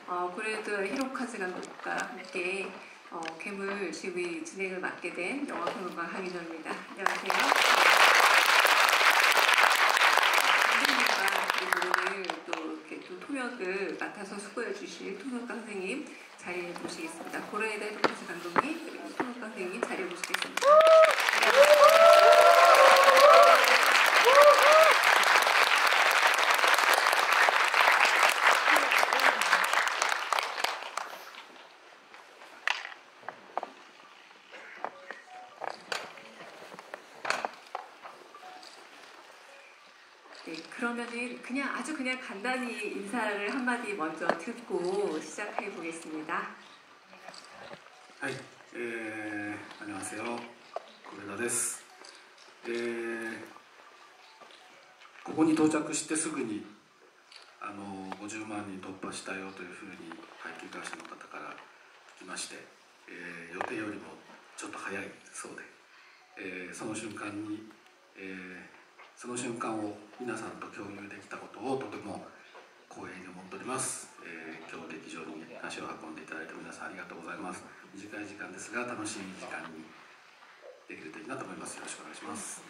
그래도 히로카즈 감독과 함께 괴물 지휘 진행을 맡게 된 영화평론가 강인호입니다. 안녕하세요. 선생님과 그리고 오늘 또 통역을 맡아서 수고해 주실 통역가 선생님 자리에 모시겠습니다. 고레에다 히로카즈 감독님 그리고 통역가 선생님 자리에 모시겠습니다. 네, 그러면은 아주 그냥 간단히 인사를 한마디 먼저 듣고 시작해 보겠습니다. はい、안녕하세요. 고레다です。ここに到着してすぐに50万人突破したよというふうに配給会社の方から聞きまして、予定よりもちょっと早いそうで、その瞬間を皆さんと共有できたことをとても光栄に思っております。今日劇場に足を運んでいただいた皆さんありがとうございます。短い時間ですが楽しい時間にできるといいなと思います。よろしくお願いします。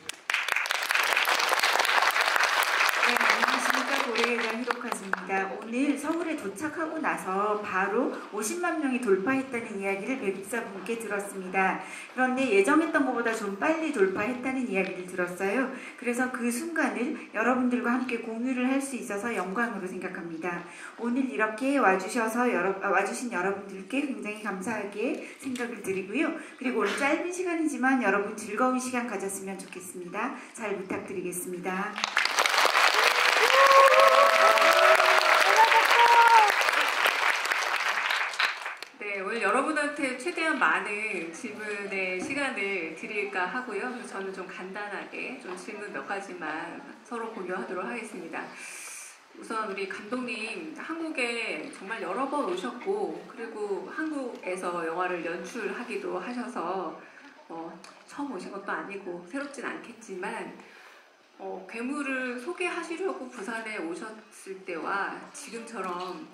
네, 안녕하십니까. 고레에다 히로카즈입니다. 오늘 서울에 도착하고 나서 바로 50만 명이 돌파했다는 이야기를 배급사분께 들었습니다. 그런데 예정했던 것보다 좀 빨리 돌파했다는 이야기를 들었어요. 그래서 그 순간을 여러분들과 함께 공유를 할 수 있어서 영광으로 생각합니다. 오늘 이렇게 와주신 여러분들께 굉장히 감사하게 생각을 드리고요. 그리고 오늘 짧은 시간이지만 여러분 즐거운 시간 가졌으면 좋겠습니다. 잘 부탁드리겠습니다. 네, 오늘 여러분한테 최대한 많은 질문의 시간을 드릴까 하고요. 그래서 저는 좀 간단하게 좀 질문 몇 가지만 서로 공유하도록 하겠습니다. 우선 우리 감독님 한국에 정말 여러 번 오셨고 그리고 한국에서 영화를 연출하기도 하셔서 처음 오신 것도 아니고 새롭진 않겠지만 괴물을 소개하시려고 부산에 오셨을 때와 지금처럼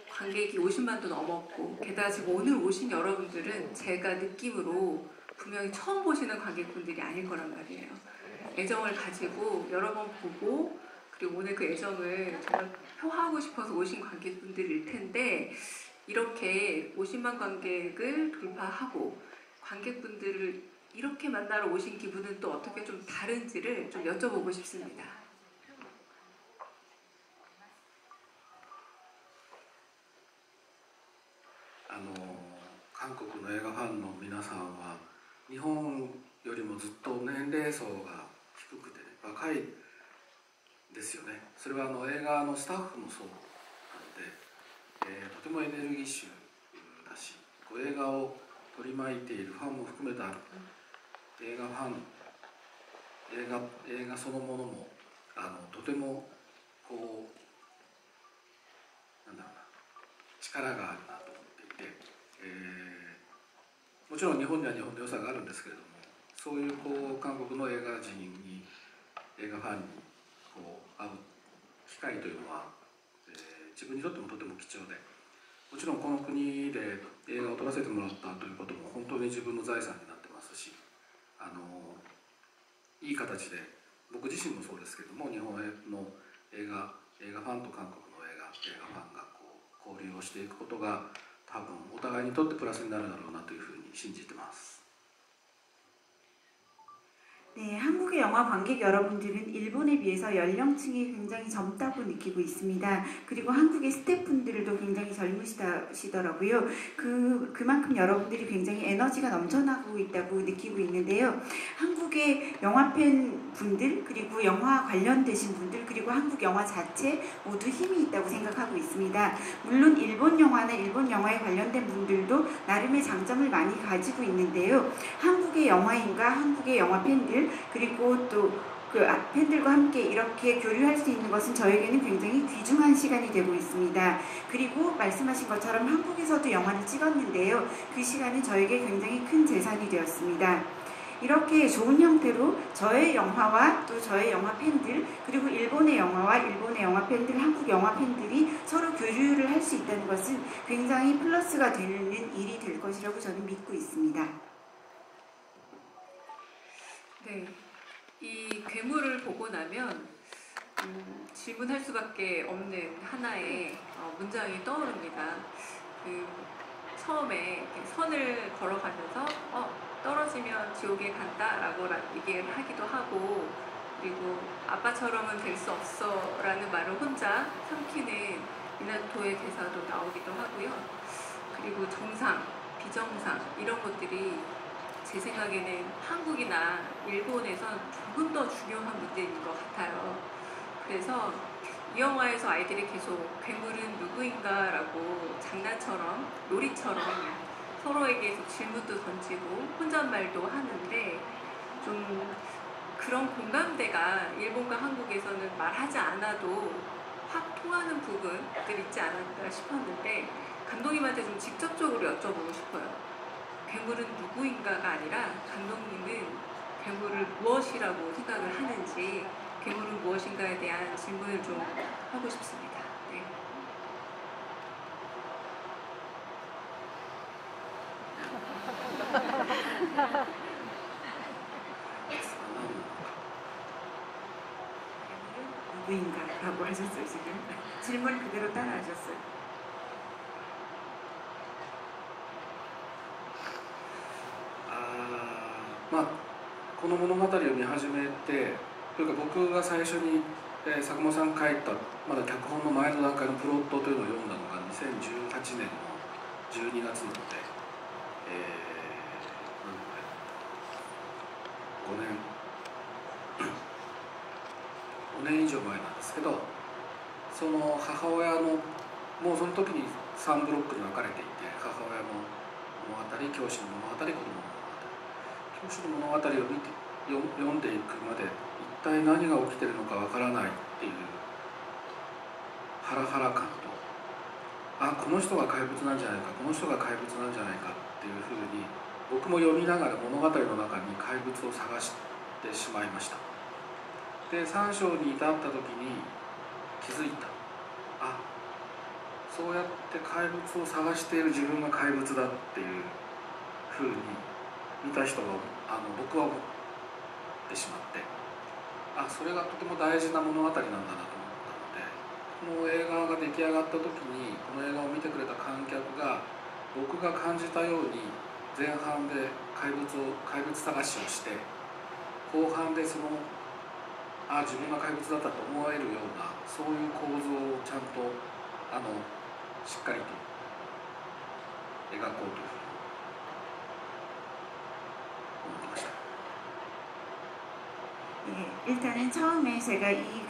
관객이 50만도 넘었고 게다가 지금 오늘 오신 여러분들은 제가 느낌으로 분명히 처음 보시는 관객분들이 아닐 거란 말이에요. 애정을 가지고 여러 번 보고 그리고 오늘 그 애정을 정말 표하고 싶어서 오신 관객분들일 텐데 이렇게 50만 관객을 돌파하고 관객분들을 이렇게 만나러 오신 기분은 또 어떻게 좀 다른지를 좀 여쭤보고 싶습니다. 韓国の映画ファンの皆さんは日本よりもずっと年齢層が低くて、若いですよね。それは映画のスタッフもそうなので、とてもエネルギッシュだし、映画を取り巻いているファンも含めた映画ファン、映画そのものもとてもなんだろうな、力があるなと思っていて、もちろん日本には日本の良さがあるんですけれども、そういう韓国の映画人に映画ファンに会う機会というのは、自分にとってもとても貴重で、もちろんこの国で映画を撮らせてもらったということも本当に自分の財産になってますし、いい形で僕自身もそうですけども、日本の映画ファンと韓国の映画ファンが交流をしていくことが多分お互いにとってプラスになるだろうなというふうに信じてます。 네, 한국의 영화 관객 여러분들은 일본에 비해서 연령층이 굉장히 젊다고 느끼고 있습니다. 그리고 한국의 스태프분들도 굉장히 젊으시더라고요. 그만큼 여러분들이 굉장히 에너지가 넘쳐나고 있다고 느끼고 있는데요. 한국의 영화 팬 분들, 그리고 영화 관련되신 분들, 그리고 한국 영화 자체 모두 힘이 있다고 생각하고 있습니다. 물론 일본 영화나 일본 영화에 관련된 분들도 나름의 장점을 많이 가지고 있는데요. 한국의 영화인과 한국의 영화 팬들, 그리고 또 그 팬들과 함께 이렇게 교류할 수 있는 것은 저에게는 굉장히 귀중한 시간이 되고 있습니다. 그리고 말씀하신 것처럼 한국에서도 영화를 찍었는데요. 그 시간은 저에게 굉장히 큰 재산이 되었습니다. 이렇게 좋은 형태로 저의 영화와 또 저의 영화 팬들, 그리고 일본의 영화와 일본의 영화 팬들, 한국 영화 팬들이 서로 교류를 할 수 있다는 것은 굉장히 플러스가 되는 일이 될 것이라고 저는 믿고 있습니다. 네, 이 괴물을 보고 나면 질문할 수밖에 없는 하나의 문장이 떠오릅니다. 처음에 선을 걸어가면서 떨어지면 지옥에 간다라고 얘기를 하기도 하고, 그리고 아빠처럼은 될 수 없어 라는 말을 혼자 삼키는 미나토의 대사도 나오기도 하고요. 그리고 정상, 비정상 이런 것들이 제 생각에는 한국이나 일본에선 조금 더 중요한 문제인 것 같아요. 그래서 이 영화에서 아이들이 계속 괴물은 누구인가 라고 장난처럼, 놀이처럼 서로에게 계속 질문도 던지고 혼잣말도 하는데, 좀 그런 공감대가 일본과 한국에서는 말하지 않아도 확 통하는 부분들 있지 않았나 싶었는데, 감독님한테 좀 직접적으로 여쭤보고 싶어요. 괴물은 누구인가가 아니라 감독님은 괴물을 무엇이라고 생각을 하는지, 괴물은 무엇인가에 대한 질문을 좀 하고 싶습니다. 네. 누구인가라고 하셨어요. 지금 질문 그대로 따라하셨어요. まあこの物語を見始めて、というか僕が最初に、坂本さんが書いたまだ脚本の前の段階のプロットというのを読んだのが2018年の12月なので、5年以上前なんですけど、その母親のもうその時に3ブロックに分かれていて、母親の物語、教師の物語、子供の物語、教師の物語を読んでいくまで一体何が起きてるのかわからないっていうハラハラ感と、この人が怪物なんじゃないか、この人が怪物なんじゃないかっていうふうに僕も読みながら物語の中に怪物を探してしまいました。で3章に至った時に気づいた、そうやって怪物を探している自分が怪物だっていうふうに見た人が僕は思ってしまって、それがとても大事な物語なんだなと思ったので、この映画が出来上がった時にこの映画を見てくれた観客が僕が感じたように前半で怪物探しをして、後半で自分が怪物だったと思えるような、そういう構造をちゃんとしっかりと描こうと思ってました。 일단은 처음에 제가 이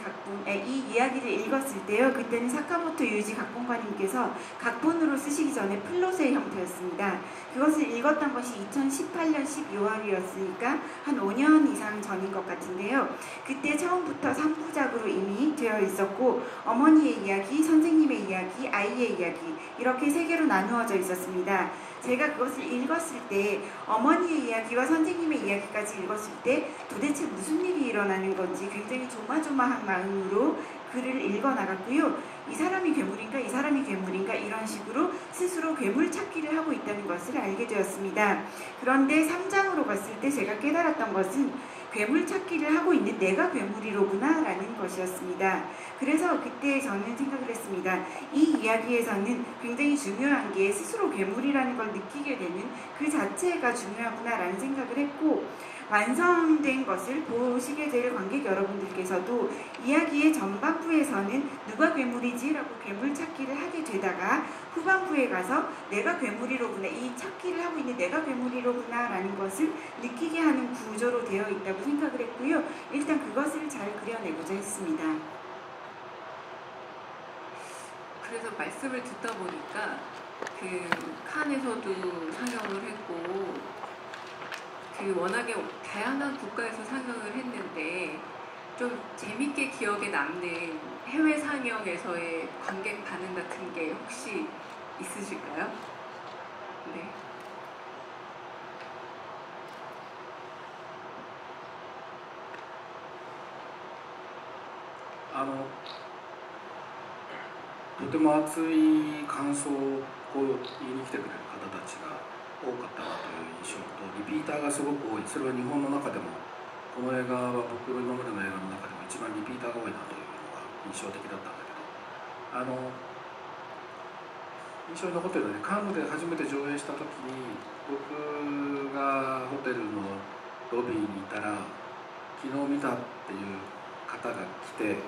이야기를 읽었을 때요, 그때는 사카모토 유지 각본가님께서 각본으로 쓰시기 전에 플롯의 형태였습니다. 그것을 읽었던 것이 2018년 12월이었으니까 한 5년 이상 전인 것 같은데요. 그때 처음부터 3부작으로 이미 되어 있었고, 어머니의 이야기, 선생님의 이야기, 아이의 이야기, 이렇게 세 개로 나누어져 있었습니다. 제가 그것을 읽었을 때, 어머니의 이야기와 선생님의 이야기까지 읽었을 때 도대체 무슨 일이 일어나는 건지 굉장히 조마조마한 마음으로 글을 읽어 나갔고요. 이 사람이 괴물인가, 이 사람이 괴물인가, 이런 식으로 스스로 괴물 찾기를 하고 있다는 것을 알게 되었습니다. 그런데 3장으로 갔을 때 제가 깨달았던 것은 괴물 찾기를 하고 있는 내가 괴물이로구나 라는 것이었습니다. 그래서 그때 저는 생각을 했습니다. 이 이야기에서는 굉장히 중요한 게 스스로 괴물이라는 걸 느끼게 되는 그 자체가 중요하구나 라는 생각을 했고, 완성된 것을 보시게 될 관객 여러분들께서도 이야기의 전반부에서는 누가 괴물이지? 라고 괴물 찾기를 하게 되다가 후반부에 가서 내가 괴물이로구나, 이 찾기를 하고 있는 내가 괴물이로구나 라는 것을 느끼게 하는 구조로 되어 있다고 생각을 했고요. 일단 그것을 잘 그려내고자 했습니다. 그래서 말씀을 듣다 보니까 칸에서도 상영을 했고, 워낙에 다양한 국가에서 상영을 했는데 좀 재밌게 기억에 남는 해외 상영에서의 관객 반응 같은 게 혹시 있으실까요? 네. とても熱い感想を言いに来てくれる方たちが多かったなという印象と、リピーターがすごく多い。それは日本の中でも、この映画は僕の今までの映画の中でも一番リピーターが多いなというのが印象的だったんだけど、印象に残ってるのはね、カンヌで初めて上映した時に僕がホテルのロビーにいたら、昨日見たっていう方が来て、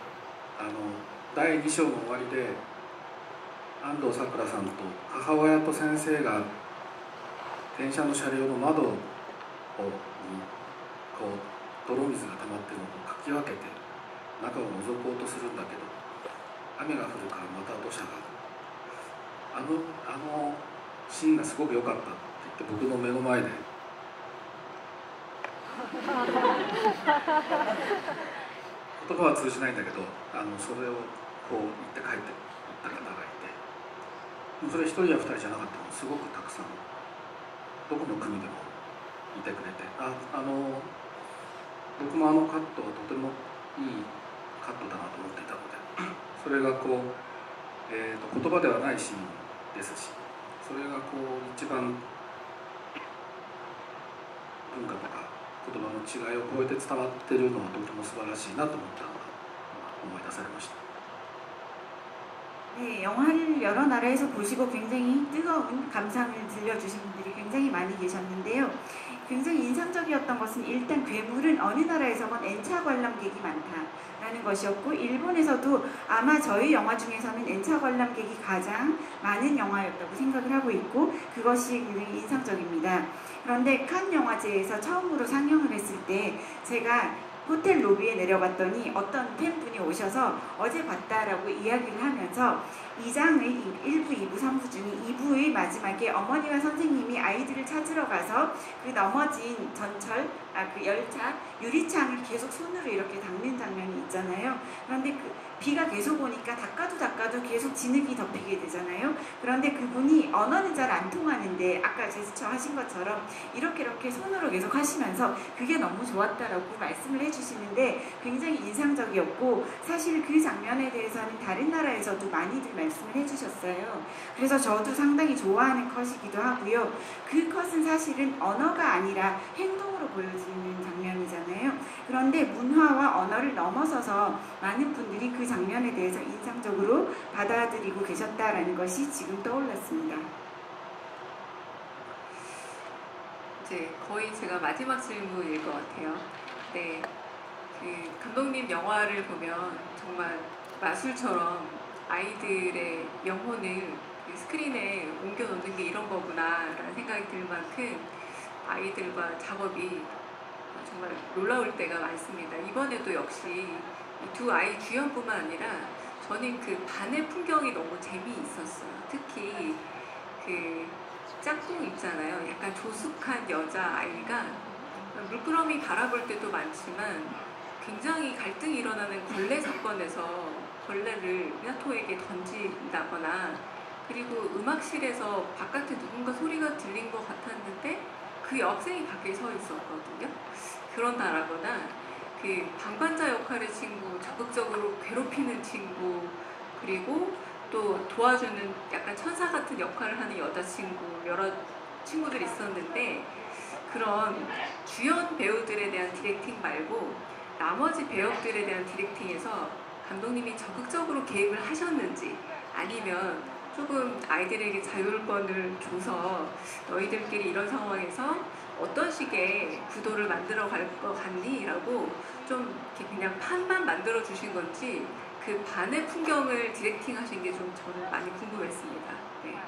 第2章の終わりで安藤サクラさんと母親と先生が電車の車両の窓にこう泥水が溜まってるのをかき分けて中を覗こうとするんだけど、雨が降るからまた土砂が、あのシーンがすごく良かったって言って僕の目の前で言葉は通じないんだけど、それをこう言って帰っていった方がいて、それ1人や2人じゃなかったの、すごくたくさんどこの国でもいてくれて、僕もカットはとてもいいカットだなと思っていたので、それがこう、言葉ではないシーンですし、それがこう一番文化とか言葉の違いを超えて伝わっているのはとても素晴らしいなと思ったのが思い出されました。 네, 영화를 여러 나라에서 보시고 굉장히 뜨거운 감상을 들려주신 분들이 굉장히 많이 계셨는데요. 굉장히 인상적이었던 것은 일단 괴물은 어느 나라에서건 N차 관람객이 많다라는 것이었고, 일본에서도 아마 저희 영화 중에서는 N차 관람객이 가장 많은 영화였다고 생각을 하고 있고, 그것이 굉장히 인상적입니다. 그런데 칸 영화제에서 처음으로 상영을 했을 때 제가 호텔 로비에 내려갔더니 어떤 팬분이 오셔서 어제 봤다라고 이야기를 하면서 2장의 1부, 2부, 3부 중에 2부의 마지막에 어머니와 선생님이 아이들을 찾으러 가서 그 넘어진 전철, 그 열차 유리창을 계속 손으로 이렇게 닦는 장면이 있잖아요. 그런데 비가 계속 오니까 닦아도 계속 진흙이 덮이게 되잖아요. 그런데 그분이 언어는 잘 안 통하는데 아까 제스처 하신 것처럼 이렇게 손으로 계속 하시면서 그게 너무 좋았다라고 말씀을 해주시는데 굉장히 인상적이었고, 사실 그 장면에 대해서는 다른 나라에서도 많이들 말씀을 해주셨어요. 그래서 저도 상당히 좋아하는 컷이기도 하고요. 그 컷은 사실은 언어가 아니라 행동으로 보여지는 장면이잖아요. 그런데 문화와 언어를 넘어서서 많은 분들이 그 장면에 대해서 인상적으로 받아들이고 계셨다라는 것이 지금 떠올랐습니다. 이제 거의 제가 마지막 질문일 것 같아요. 네, 그 감독님 영화를 보면 정말 마술처럼 아이들의 영혼을 스크린에 옮겨놓는 게 이런 거구나라는 생각이 들 만큼 아이들과 작업이 정말 놀라울 때가 많습니다. 이번에도 역시 이 두 아이 주연뿐만 아니라 저는 그 반의 풍경이 너무 재미있었어요. 특히 그 짝꿍 있잖아요. 약간 조숙한 여자아이가 물끄러미 바라볼 때도 많지만 굉장히 갈등이 일어나는 걸레 사건에서 걸레를 미나토에게 던진다거나, 그리고 음악실에서 바깥에 누군가 소리가 들린 것 같았는데 그 여학생이 밖에 서 있었거든요. 그런다라거나 그 방관자 역할의 친구, 적극적으로 괴롭히는 친구, 그리고 또 도와주는 약간 천사 같은 역할을 하는 여자친구, 여러 친구들이 있었는데, 그런 주연 배우들에 대한 디렉팅 말고 나머지 배역들에 대한 디렉팅에서 감독님이 적극적으로 개입을 하셨는지, 아니면 조금 아이들에게 자율권을 줘서 너희들끼리 이런 상황에서 어떤 식의 구도를 만들어 갈 것 같니? 라고 좀 이렇게 그냥 판만 만들어 주신 건지, 그 반의 풍경을 디렉팅 하신 게 좀 저는 많이 궁금했습니다. 네.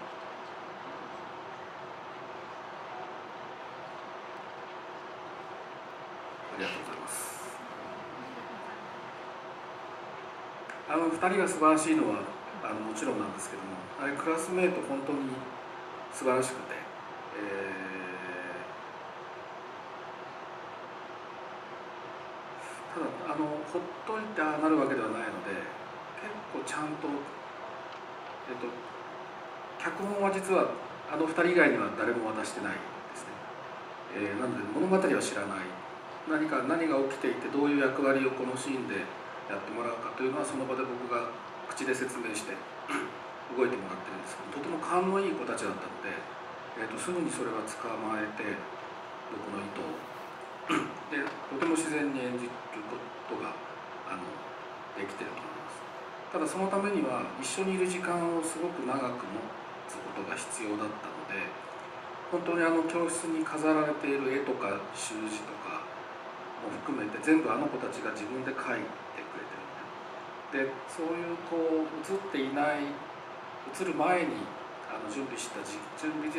감사합니다. 2人が素晴らしいのはもちろんなんですけども、あれクラスメート本当に素晴らしくて、ただほっといてああなるわけではないので、結構ちゃんと、脚本は実は2人以外には誰も渡してないですね。なので物語は知らない、何が起きていてどういう役割をこのシーンでやってもらうかというのはその場で僕が口で説明して動いてもらってるんですけど、とても勘のいい子たちだったので、すぐにそれは捕まえて僕の意図をでとても自然に演じることができてると思います。ただそのためには一緒にいる時間をすごく長く持つことが必要だったので、本当に教室に飾られている絵とか習字とかも含めて全部子たちが自分で描いてくれてる。でそういう映っていない映る前に準備した準備の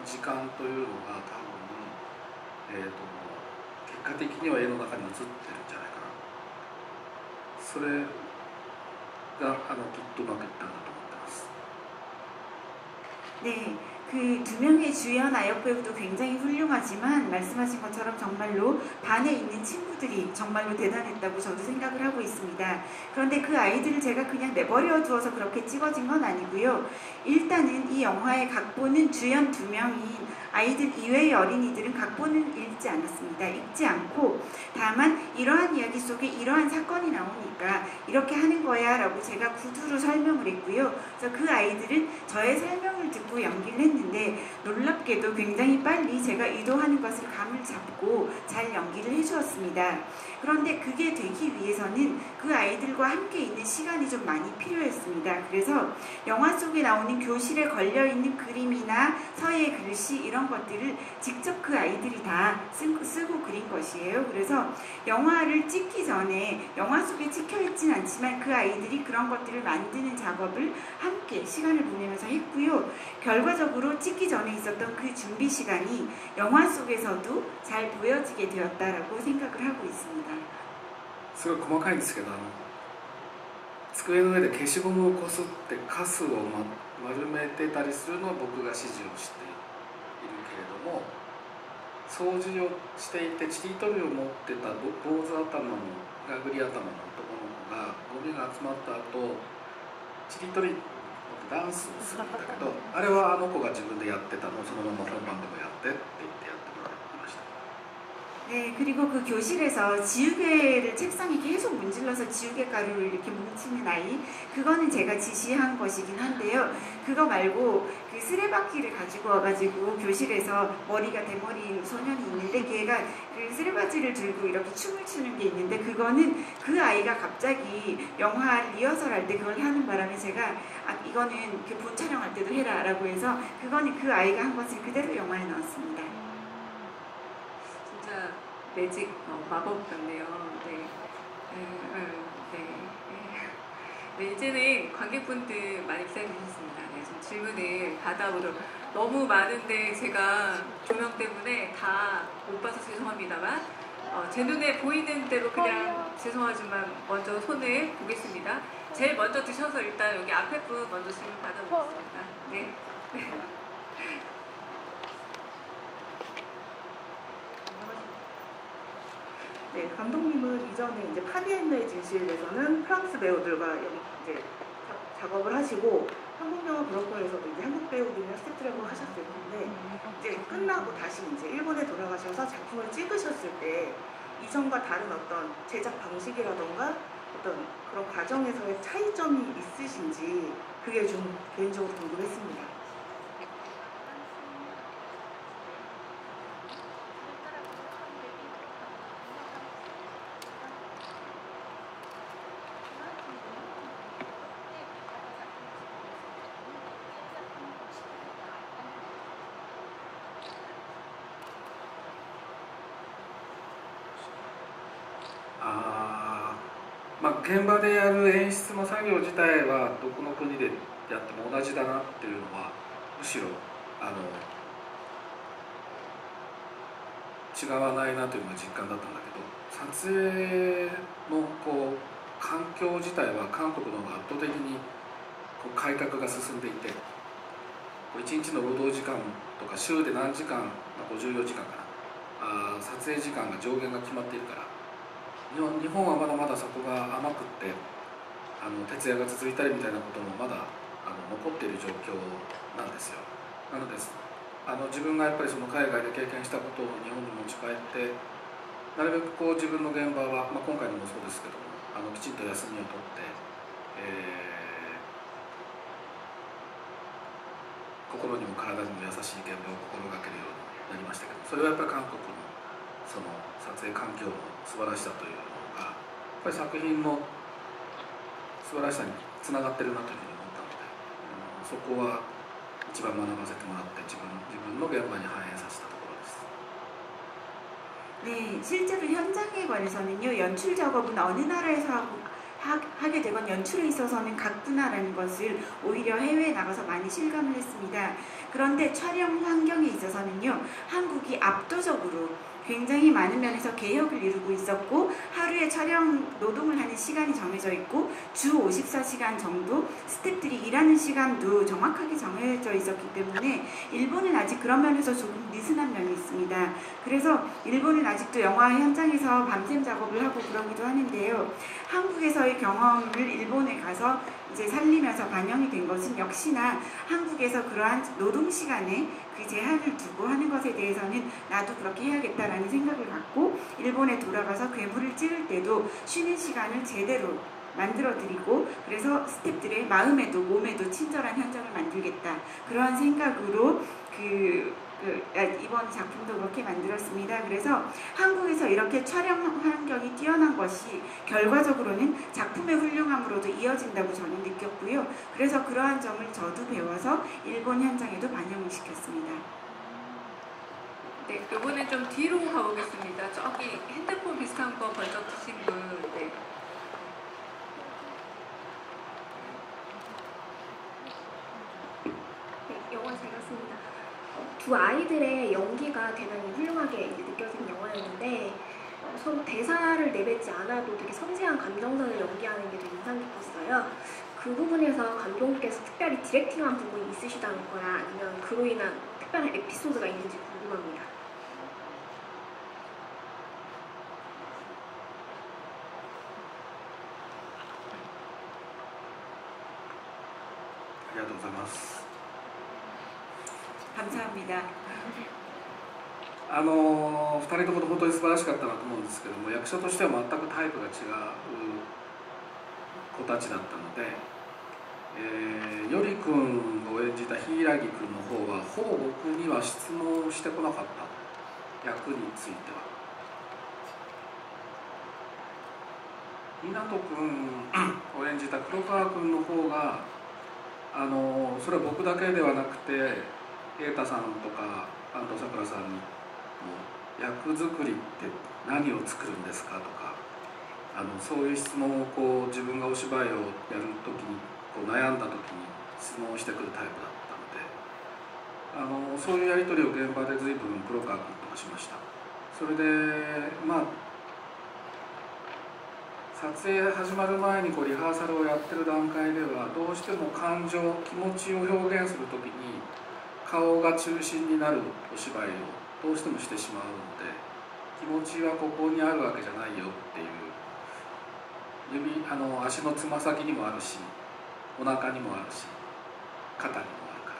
時間というのが多分、結果的には絵の中に映ってるんじゃないかな。それがきっとうまくいったんだと思ってます。 네, 그 두 명의 주연 아역 배우도 굉장히 훌륭하지만 말씀하신 것처럼 정말로 반에 있는 친구들이 정말로 대단했다고 저도 생각을 하고 있습니다. 그런데 그 아이들을 제가 그냥 내버려 두어서 그렇게 찍어진 건 아니고요. 일단은 이 영화의 각본은 주연 2명인 아이들 이외의 어린이들은 각본은 읽지 않았습니다. 읽지 않고 다만 이러한 이야기 속에 이러한 사건이 나오니까 이렇게 하는 거야 라고 제가 구두로 설명을 했고요. 그래서 그 아이들은 저의 설명을 듣고 연기를 했는데 놀랍게도 굉장히 빨리 제가 의도하는 것을 감을 잡고 잘 연기를 해주었습니다. 그런데 그게 되기 위해서는 그 아이들과 함께 있는 시간이 좀 많이 필요했습니다. 그래서 영화 속에 나오는 교실에 걸려있는 그림이나 서예 글씨 이런 것들을 직접 그 아이들이 다 쓰고 그린 것이에요. 그래서 영화를 찍기 전에 영화 속에 찍혀있진 않지만 그 아이들이 그런 것들을 만드는 작업을 함께 시간을 보내면서 했고요. 결과적으로 찍기 전에 있었던 그 준비 시간이 영화 속에서도 잘 보여지게 되었다라고 생각을 하고 있습니다. すごい細かいんですけど、机の上で消しゴムをこすってカスを、丸めてたりするのは僕が指示をしているけれども、掃除をしていてちりとりを持ってた坊主頭のガグリ頭の男の子がゴミが集まった後ちりとりダンスをするんだけど、あれは子が自分でやってたのをそのまま本番でもやってって言ってやってもらいました。 네, 그리고 그 교실에서 지우개를 책상에 계속 문질러서 지우개 가루를 이렇게 뭉치는 아이, 그거는 제가 지시한 것이긴 한데요. 그거 말고 그 쓰레바퀴를 가지고 와가지고 교실에서 머리가 대머리인 소년이 있는데 걔가 그 쓰레바퀴를 들고 이렇게 춤을 추는 게 있는데 그거는 그 아이가 갑자기 영화 리허설 할 때 그걸 하는 바람에 제가 이거는 그 본 촬영할 때도 해라 라고 해서 그거는 그 아이가 한 것을 그대로 영화에 넣었습니다. 진짜 매직 마법 같네요. 네. 네, 이제는 관객분들 많이 기다리셨습니다. 네, 좀 질문을 받아보도록. 너무 많은데 제가 조명 때문에 다 못 봐서 죄송합니다만 제 눈에 보이는 대로 그냥 죄송하지만 먼저 손을 보겠습니다. 제일 먼저 드셔서 일단 여기 앞에 분 먼저 질문 받아보겠습니다. 네. 네, 감독님은 이전에 이제 파리엔느의 진실에서는 프랑스 배우들과 이제 작업을 하시고 한국 영화 브로커에서도 이제 한국 배우들이랑 스태프들하고 하셨을 텐데 이제 끝나고 다시 이제 일본에 돌아가셔서 작품을 찍으셨을 때 이전과 다른 어떤 제작 방식이라던가 어떤 그런 과정에서의 차이점이 있으신지 그게 좀 개인적으로 궁금했습니다. 現場でやる演出の作業自体はどこの国でやっても同じだなっていうのはむしろ違わないなというのが実感だったんだけど、撮影の環境自体は韓国の方が圧倒的に改革が進んでいて、1日の労働時間とか週で何時間、54時間かな、撮影時間が上限が決まっているから、日本はまだまだそこが甘くって徹夜が続いたりみたいなこともまだ残っている状況なんですよ。なので自分がやっぱりその海外で経験したことを日本に持ち帰って、なるべく自分の現場は、今回のもそうですけどもきちんと休みを取って、心にも体にも優しい現場を心がけるようになりましたけど、それはやっぱり韓国のその撮影環境の素晴らしさというのがやっぱり作品の素晴らしさにつながってるなというふうに思ったので、そこは一番学ばせてもらって自分の現場に反映させたところです。 네, 실제로 현장에 관해서는요, 연출 작업은 어느 나라에서 하게 되건 연출에 있어서는 같구나라는 것을 오히려 해외에 나가서 많이 실감을 했습니다. 그런데 촬영 환경에 있어서는요, 한국이 압도적으로 굉장히 많은 면에서 개혁을 이루고 있었고, 하루에 촬영 노동을 하는 시간이 정해져 있고, 주 54시간 정도 스태프들이 일하는 시간도 정확하게 정해져 있었기 때문에 일본은 아직 그런 면에서 조금 느슨한 면이 있습니다. 그래서 일본은 아직도 영화 현장에서 밤샘 작업을 하고 그러기도 하는데요. 한국에서의 경험을 일본에 가서 이제 살리면서 반영이 된 것은 역시나 한국에서 그러한 노동시간에 그 제한을 두고 하는 것에 대해서는 나도 그렇게 해야겠다라는 생각을 갖고 일본에 돌아가서 괴물을 찍을 때도 쉬는 시간을 제대로 만들어드리고, 그래서 스태프들의 마음에도 몸에도 친절한 현장을 만들겠다, 그러한 생각으로 이번 작품도 그렇게 만들었습니다. 그래서 한국에서 이렇게 촬영 환경이 뛰어난 것이 결과적으로는 작품의 훌륭함으로도 이어진다고 저는 느꼈고요. 그래서 그러한 점을 저도 배워서 일본 현장에도 반영을 시켰습니다. 네, 이번엔 좀 뒤로 가보겠습니다. 저기 핸드폰 비슷한 거 번쩍 드신 분. 네. 영화 잘 봤습니다. 두 아이들의 연기가 대단히 훌륭하게 이제 느껴진 영화였는데, 서로 대사를 내뱉지 않아도 되게 섬세한 감정선을 연기하는 게 좀 인상 깊었어요. 그 부분에서 감독님께서 특별히 디렉팅한 부분이 있으시다거나 아니면 그로 인한 특별한 에피소드가 있는지 궁금합니다. 감사합니다. 2人とも本当に素晴らしかったなと思うんですけども、役者としては全くタイプが違う子たちだったので、より君を演じた柊君の方はほぼ僕には質問してこなかった、役については。湊君を演じた黒川君の方がそれは僕だけではなくて瑛太さんとか安藤サクラさんに役作りって何を作るんですかとか、そういう質問を自分がお芝居をやるときに悩んだときに質問をしてくるタイプだったので、そういうやり取りを現場で随分黒川君とかしました。それで撮影始まる前にリハーサルをやってる段階ではどうしても感情、気持ちを表現するときに顔が中心になるお芝居をどうしてもしてしまうので、気持ちはここにあるわけじゃないよっていう、足のつま先にもあるし、お腹にもあるし、肩にもあるか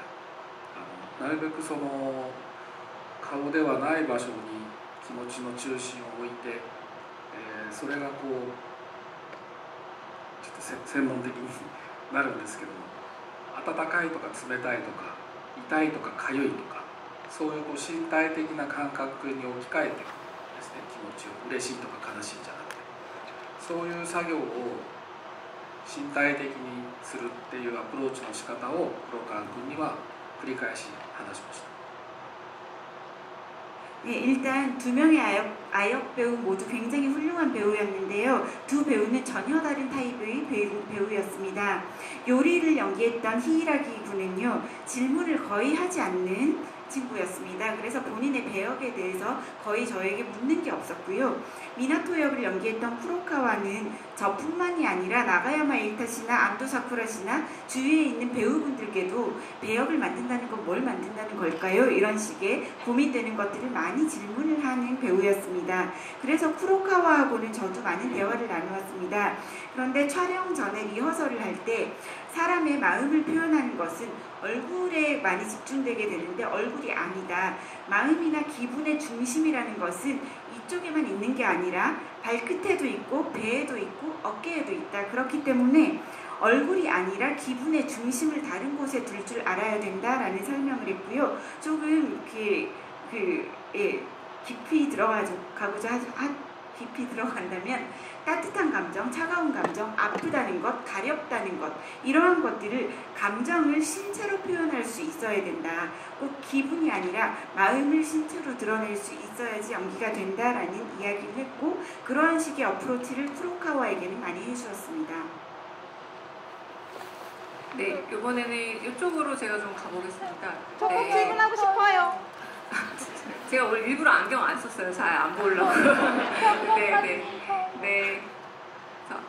ら、なるべくその顔ではない場所に気持ちの中心を置いて、それがちょっと専門的になるんですけども、温かいとか冷たいとか痛いとか痒いとか、そういう身体的な感覚に置き換えてですね、気持ちを嬉しいとか悲しいんじゃなくて、そういう作業を身体的にするっていうアプローチの仕方を黒川君には繰り返し話しました。 네, 일단 두 명의 아역 배우 모두 굉장히 훌륭한 배우였는데요. 두 배우는 전혀 다른 타입의 배우였습니다. 요리를 연기했던 히이라기 군은요, 질문을 거의 하지 않는 친구였습니다. 그래서 본인의 배역에 대해서 거의 저에게 묻는 게 없었고요. 미나토 역을 연기했던 쿠로카와는 저뿐만이 아니라 나가야마 에이타 씨나 안도 사쿠라 씨나 주위에 있는 배우분들께도 배역을 만든다는 건 뭘 만든다는 걸까요? 이런 식의 고민되는 것들을 많이 질문을 하는 배우였습니다. 그래서 쿠로카와하고는 저도 많은 대화를 나누었습니다. 그런데 촬영 전에 리허설을 할 때 사람의 마음을 표현하는 것은 얼굴에 많이 집중되게 되는데 얼굴이 아니다. 마음이나 기분의 중심이라는 것은 이 이쪽에만 있는 게 아니라 발끝에도 있고 배에도 있고 어깨에도 있다. 그렇기 때문에 얼굴이 아니라 기분의 중심을 다른 곳에 둘 줄 알아야 된다라는 설명을 했고요. 조금 깊이 들어간다면 따뜻한 감정, 차가운 감정, 아프다는 것, 가렵다는 것, 이러한 것들을 감정을 신체로 표현할 수 있어야 된다. 꼭 기분이 아니라 마음을 신체로 드러낼 수 있어야지 연기가 된다라는 이야기를 했고, 그러한 식의 어프로치를 쿠로카와에게는 많이 해주었습니다. 네, 이번에는 이쪽으로 제가 좀 가보겠습니다. 저도 질문하고 싶어요. 제가 오늘 일부러 안경 안 썼어요. 잘 안 보이려고. 네. 자,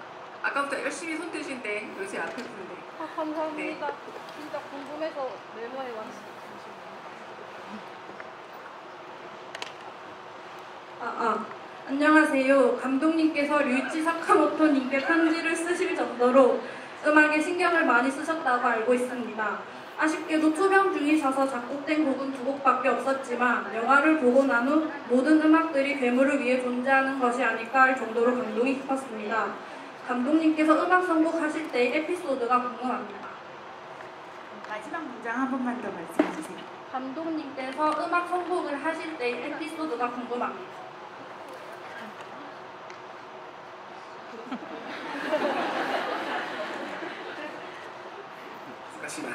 아까부터 열심히 손 드신데 여기 제 앞에 분인데. 감사합니다. 진짜 궁금해서 메모해 왔어요. 안녕하세요. 감독님께서 류이치 사카모토님께 편지를 쓰실 정도로 음악에 신경을 많이 쓰셨다고 알고 있습니다. 아쉽게도 투병 중이셔서 작곡된 곡은 2곡밖에 없었지만 영화를 보고 난 후 모든 음악들이 괴물을 위해 존재하는 것이 아닐까 할 정도로 감동이 깊었습니다. 감독님께서 음악 선곡하실 때의 에피소드가 궁금합니다. 마지막 문장 한 번만 더 말씀해 주세요. 감독님께서 음악 선곡을 하실 때의 에피소드가 궁금합니다.難しいな。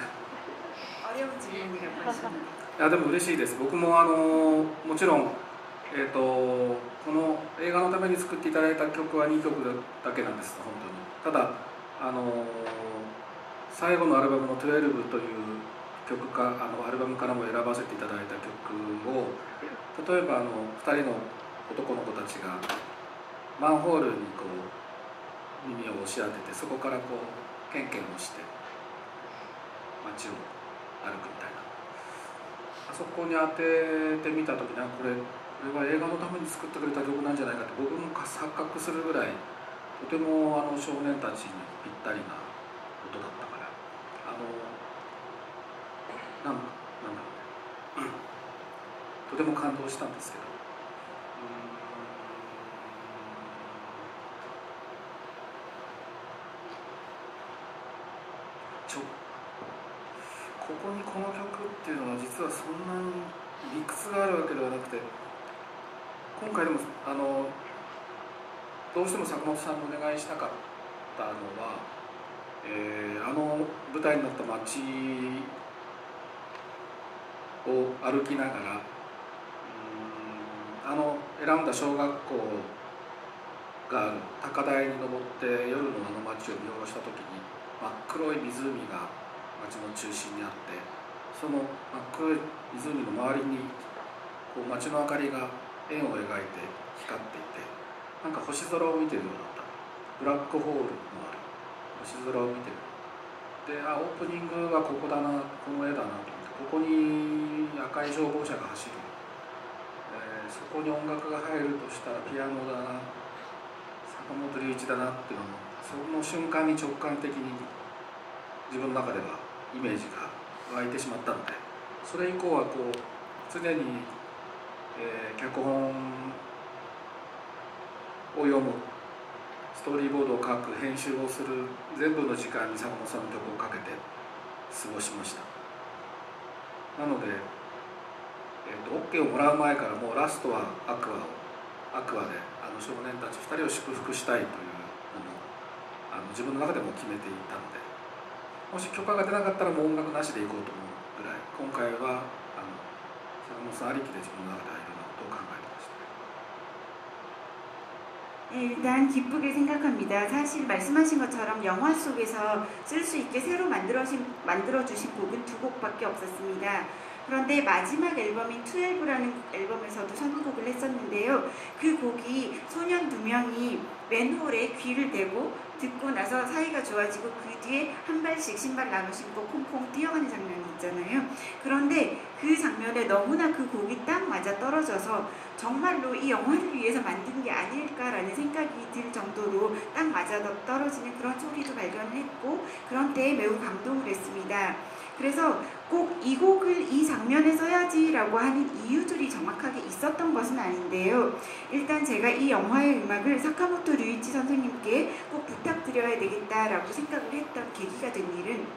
어려운 질문이라고 하시는데. いやでも嬉しいです。僕ももちろん、この映画のために作っていただいた曲は2曲だけなんです、本当に。ただ最後のアルバムの12という曲かアルバムからも選ばせていただいた曲を、例えば2人の男の子たちがマンホールにこう耳を押し当てて、そこからこうケンケンをして街を歩くみたいな、あそこに当ててみた時にこれは映画のために作ってくれた曲なんじゃないかって僕も錯覚するぐらい、とても少年たちにぴったりな音だったから、なんだろうね、とても感動したんですけど、ここにこの曲っていうのは実はそんなに理屈があるわけではなくて、今回でもどうしても坂本さんにお願いしたかったのは、舞台になった街を歩きながら、選んだ小学校がある高台に登って夜の街を見下ろした時に、真っ黒い湖が街の中心にあって、その真っ黒い湖の周りにこう街の明かりが円を描いて光っていて、なんか星空を見てるようだった。ブラックホールのある星空を見てる。で、オープニングはここだな、この絵だなと思って、ここに赤い消防車が走る、そこに音楽が入るとしたらピアノだな、坂本龍一だなっていうのも、その瞬間に直感的に自分の中ではイメージが湧いてしまったので、それ以降はこう常に、脚本を読む、ストーリーボードを書く、編集をする全部の時間に坂本さんの曲をかけて過ごしました。なので、OK をもらう前からもうラストはアクアで少年たち2人を祝福したいというのを自分の中でも決めていたので、もし許可が出なかったらもう音楽なしでいこうと思うぐらい、今回は坂本さんありきで自分の中ではいろんなことを考えてました。 일단 기쁘게 생각합니다. 사실 말씀하신 것처럼 영화 속에서 쓸 수 있게 새로 만들어주신 곡은 2곡밖에 없었습니다. 그런데 마지막 앨범인 12라는 앨범에서도 선곡을 했었는데요. 그 곡이 소년 2명이 맨홀에 귀를 대고 듣고 나서 사이가 좋아지고 그 뒤에 한 발씩 신발 나눠 신고 콩콩 뛰어가는 장면이 있잖아요. 그런데 그 장면에 너무나 그 곡이 딱 맞아 떨어져서 정말로 이 영화를 위해서 만든 게 아닐까라는 생각이 들 정도로 딱 맞아 떨어지는 그런 소리도 발견을 했고, 그런 때에 매우 감동을 했습니다. 그래서 꼭 이 곡을 이 장면에 써야지라고 하는 이유들이 정확하게 있었던 것은 아닌데요. 일단 제가 이 영화의 음악을 사카모토 류이치 선생님께 꼭 부탁드려야 되겠다라고 생각을 했던 계기가 된 일은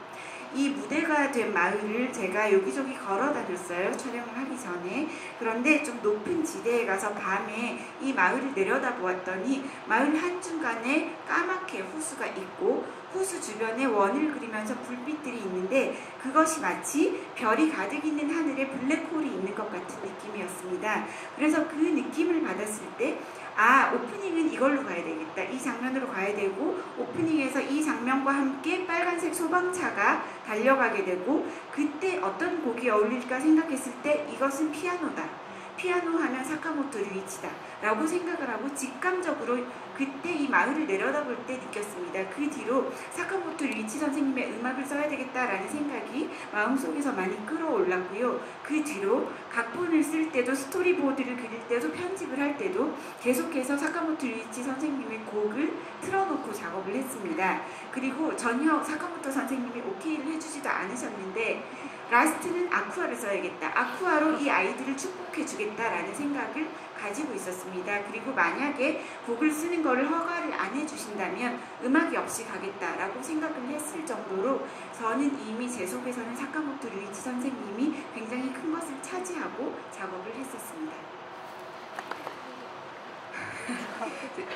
이 무대가 된 마을을 제가 여기저기 걸어 다녔어요. 촬영을 하기 전에. 그런데 좀 높은 지대에 가서 밤에 이 마을을 내려다 보았더니 마을 한중간에 까맣게 호수가 있고 호수 주변에 원을 그리면서 불빛들이 있는데 그것이 마치 별이 가득 있는 하늘에 블랙홀이 있는 것 같은 느낌이었습니다. 그래서 그 느낌을 받았을 때 아, 오프닝은 이걸로 가야 되겠다. 이 장면으로 가야 되고 오프닝에서 이 장면과 함께 빨간색 소방차가 달려가게 되고 그때 어떤 곡이 어울릴까 생각했을 때 이것은 피아노다. 피아노 하면 사카모토 류이치다 라고 생각을 하고 직감적으로 그때 이 마을을 내려다볼 때 느꼈습니다. 그 뒤로 사카모토 류이치 선생님의 음악을 써야 되겠다라는 생각이 마음속에서 많이 끌어올랐고요. 그 뒤로 각본을 쓸 때도 스토리보드를 그릴 때도 편집을 할 때도 계속해서 사카모토 류이치 선생님의 곡을 틀어놓고 작업을 했습니다. 그리고 전혀 사카모토 선생님이 오케이를 해주지도 않으셨는데 라스트는 아쿠아를 써야겠다. 아쿠아로 이 아이들을 축복해 주겠다라는 생각을 가지고 있었습니다. 그리고 만약에 곡을 쓰는 거를 허가를 안 해주신다면 음악이 없이 가겠다라고 생각을 했을 정도로 저는 이미 제 속에서는 사카모토 류이치 선생님이 굉장히 큰 것을 차지하고 작업을 했었습니다.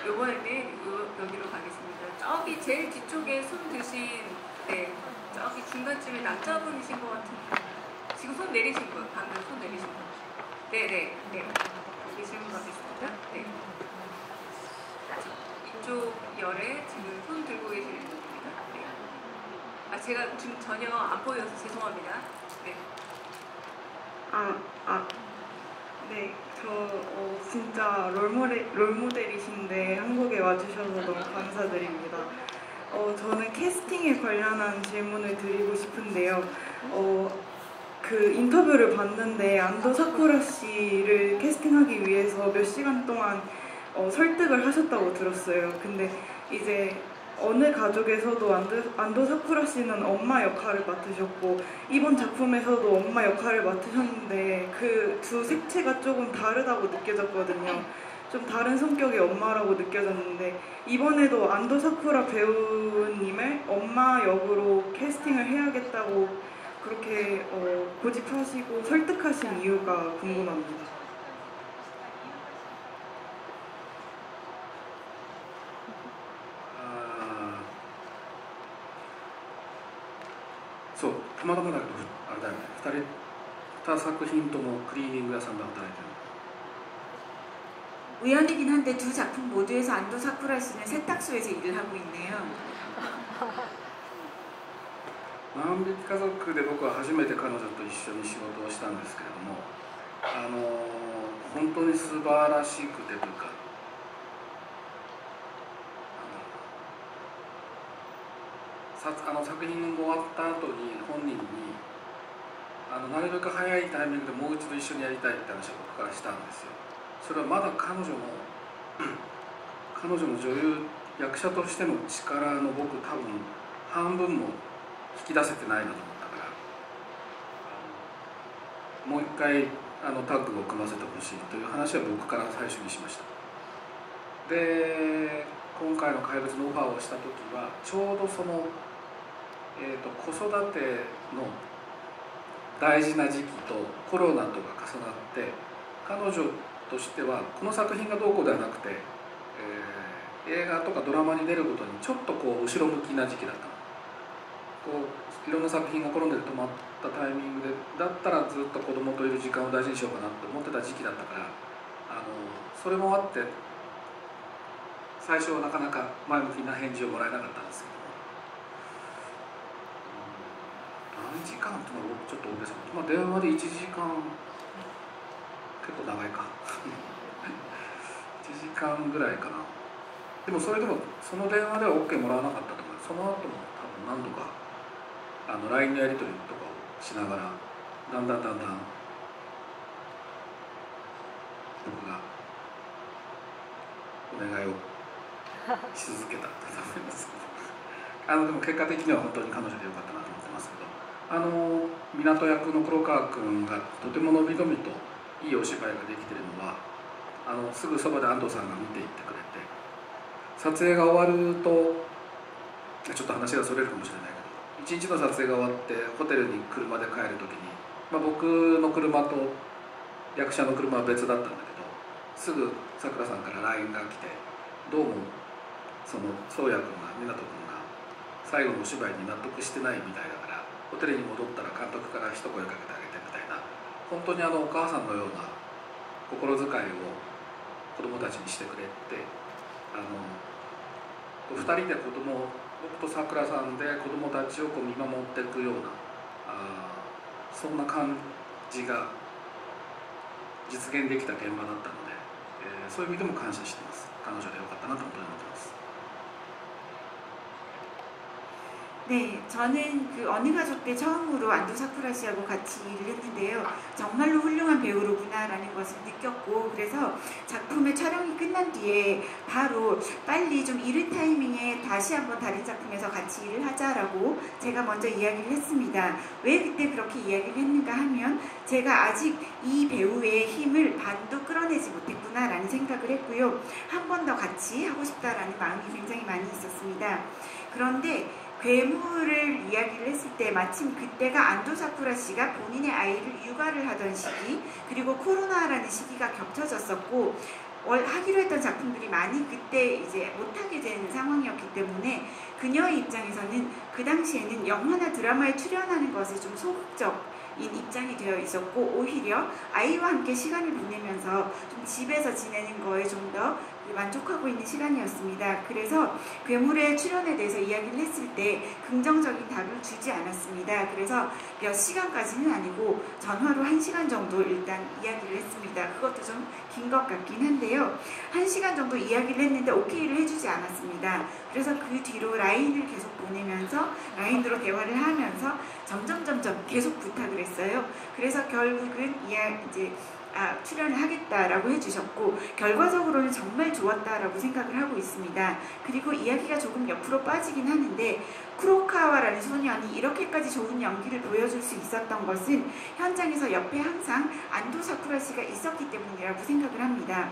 이번에는 여기로 가겠습니다. 저기 제일 뒤쪽에 손 드신 저기 중간쯤에 남자분이신 것 같은데 지금 손 내리신 분, 방금 손 내리신 분. 네네. 여기 질문 받겠습니다. 네. 이쪽 열에 지금 손 들고 계시는 분입니다. 네. 아, 제가 지금 전혀 안 보여서 죄송합니다. 네. 네, 진짜 롤모델이신데 한국에 와주셔서 너무 감사드립니다. 저는 캐스팅에 관련한 질문을 드리고 싶은데요. 그 인터뷰를 봤는데 안도 사쿠라 씨를 캐스팅하기 위해서 몇 시간 동안 설득을 하셨다고 들었어요. 근데 이제 어느 가족에서도 안도 사쿠라 씨는 엄마 역할을 맡으셨고 이번 작품에서도 엄마 역할을 맡으셨는데 그 두 색채가 조금 다르다고 느껴졌거든요. 좀 다른 성격의 엄마라고 느껴졌는데 이번에도 안도 사쿠라 배우님을 엄마 역으로 캐스팅을 해야겠다고 그렇게 고집하시고 설득하신 이유가 궁금합니다.そう、たまたまだけどあれだよね、2作品ともクリーニング屋さんで働いてる。 우연이긴 한데 두 작품 모두에서 안도 사쿠라 씨는 세탁소에서 일을 하고 있네요. 万引き家族で僕は初めて彼女と一緒に仕事をしたんですけれども、本当に素晴らしくてというか、作品が終わった後に本人になるべく早いタイミングでもう一度一緒にやりたいって話を僕からしたんですよ。それはまだ彼女の女優役者としての力の僕多分半分も引き出せてないなと思ったから、もう一回タッグを組ませてほしいという話は僕から最初にしました。で今回の怪物のオファーをした時はちょうどその、子育ての大事な時期とコロナとが重なって彼女としてはこの作品がどうこうではなくて、映画とかドラマに出ることにちょっとこう後ろ向きな時期だったの。こういろんな作品がコロナで止まったタイミングでだったらずっと子供といる時間を大事にしようかなって思ってた時期だったから、それもあって最初はなかなか前向きな返事をもらえなかったんですけど、何時間っていうのは僕ちょっと大げさな、電話で1時間結構長いか1時間ぐらいかな。でもそれでもその電話では OK もらわなかったと思う。その後も多分何度かLINE のやり取りとかをしながらだんだん僕がお願いをし続けたと思いますけどでも結果的には本当に彼女でよかったなと思ってますけど港役の黒川君がとてものびのびといいお芝居ができているのはすぐそばで安藤さんが見ていってくれて、撮影が終わるとちょっと話がそれるかもしれないけど、一日の撮影が終わってホテルに車で帰る時に、僕の車と役者の車は別だったんだけど、すぐさくらさんから LINE が来て、どうもその宗谷君が湊君が最後のお芝居に納得してないみたいだからホテルに戻ったら監督から一声かけてあげてみたいな、本当にお母さんのような心遣いを子供たちにしてくれて、2人で僕とさくらさんで子供たちを見守っていくようなそんな感じが実現できた現場だったので、そういう意味でも感謝しています。彼女でよかったなと本当に思ってます。 네, 저는 그 어느 가족 때 처음으로 안도 사쿠라 씨하고 같이 일을 했는데요. 정말로 훌륭한 배우로구나라는 것을 느꼈고, 그래서 작품의 촬영이 끝난 뒤에 바로 빨리 좀 이른 타이밍에 다시 한번 다른 작품에서 같이 일을 하자라고 제가 먼저 이야기를 했습니다. 왜 그때 그렇게 이야기를 했는가 하면 제가 아직 이 배우의 힘을 반도 끌어내지 못했구나라는 생각을 했고요. 한 번 더 같이 하고 싶다라는 마음이 굉장히 많이 있었습니다. 그런데 괴물을 이야기를 했을 때 마침 그때가 안도 사쿠라 씨가 본인의 아이를 육아를 하던 시기, 그리고 코로나라는 시기가 겹쳐졌었고 하기로 했던 작품들이 많이 그때 이제 못하게 된 상황이었기 때문에 그녀의 입장에서는 그 당시에는 영화나 드라마에 출연하는 것이 좀 소극적 입장이 되어 있었고, 오히려 아이와 함께 시간을 보내면서 좀 집에서 지내는 거에 좀 더 만족하고 있는 시간이었습니다. 그래서 괴물의 출연에 대해서 이야기를 했을 때 긍정적인 답을 주지 않았습니다. 그래서 몇 시간까지는 아니고 전화로 1시간 정도 일단 이야기를 했습니다. 그것도 좀 긴 것 같긴 한데요. 1시간 정도 이야기를 했는데 오케이를 해주지 않았습니다. 그래서 그 뒤로 라인을 계속 보내면서 라인으로 대화를 하면서 점점 계속 부탁을 했어요. 그래서 결국은 이제 출연을 하겠다라고 해주셨고, 결과적으로는 정말 좋았다라고 생각을 하고 있습니다. 그리고 이야기가 조금 옆으로 빠지긴 하는데, 쿠로카와라는 소년이 이렇게까지 좋은 연기를 보여줄 수 있었던 것은 현장에서 옆에 항상 안도 사쿠라 씨가 있었기 때문이라고 생각을 합니다.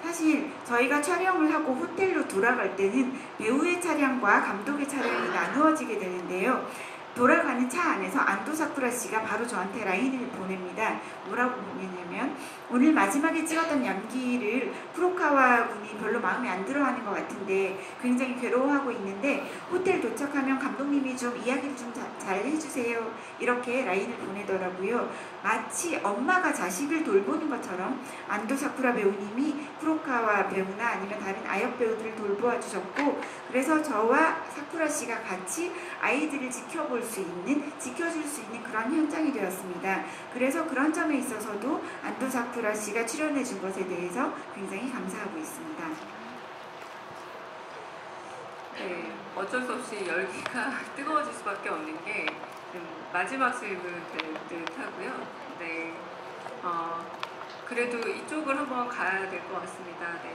사실 저희가 촬영을 하고 호텔로 돌아갈 때는 배우의 차량과 감독의 차량이 나누어지게 되는데요. 돌아가는 차 안에서 안도 사쿠라 씨가 바로 저한테 라인을 보냅니다. 뭐라고 보내냐면, 오늘 마지막에 찍었던 연기를 쿠로카와 군이 별로 마음에 안 들어하는 것 같은데 굉장히 괴로워하고 있는데 호텔 도착하면 감독님이 좀 이야기를 좀 잘 해주세요. 이렇게 라인을 보내더라고요. 마치 엄마가 자식을 돌보는 것처럼 안도 사쿠라 배우님이 쿠로카와 배우나 아니면 다른 아역 배우들을 돌보아 주셨고, 그래서 저와 사쿠라 씨가 같이 아이들을 지켜줄 수 있는 그런 현장이 되었습니다. 그래서 그런 점에 있어서도 안도 사쿠라 씨가 출연해 준 것에 대해서 굉장히 감사하고 있습니다. 네, 어쩔 수 없이 열기가 뜨거워질 수밖에 없는 게 마지막 질문 될 듯 하고요. 네, 그래도 이쪽을 한번 가야 될 것 같습니다. 네.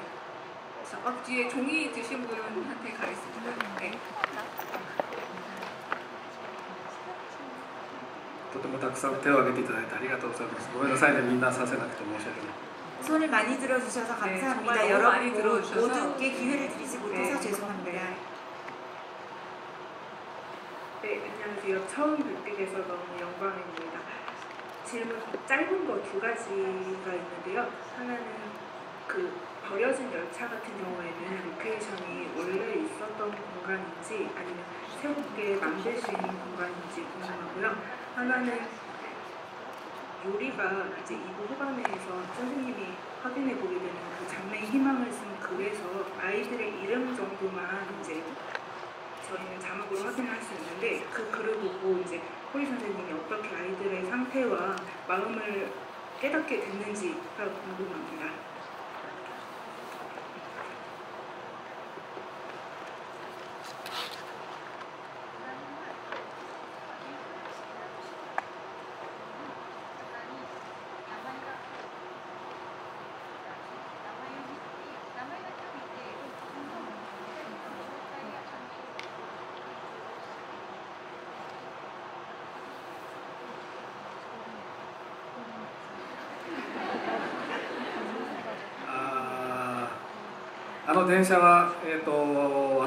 뒤에 종이 드신 분한테 가겠습니다. 네. とてもたくさん手を挙げていただいてありがとうございます。ごめんなさいね、みんなさせなくて申し訳ない。 손을 많이 들어주셔서 감사합니다. 네, 정말 너무 많이 들어주셔서. 모두께 기회를 드리지 못해서 죄송합니다. 네, 안녕하세요. 처음 뵙게 돼서 너무 영광입니다. 질문 짧은 거 2가지가 있는데요. 하나는 그 버려진 열차 같은 경우에는 로케이션이 원래 있었던 공간인지 아니면 새롭게 만들 수 있는 공간인지 궁금하고요. 하나는 요리가 이제 2부 후반에서 선생님이 확인해 보게 되는 그 장래의 희망을 쓴 글에서 아이들의 이름 정도만 이제 저희는 자막으로 확인할 수 있는데, 그 글을 보고 이제 호리 선생님이 어떻게 아이들의 상태와 마음을 깨닫게 됐는지가 궁금합니다. あの電車は、あ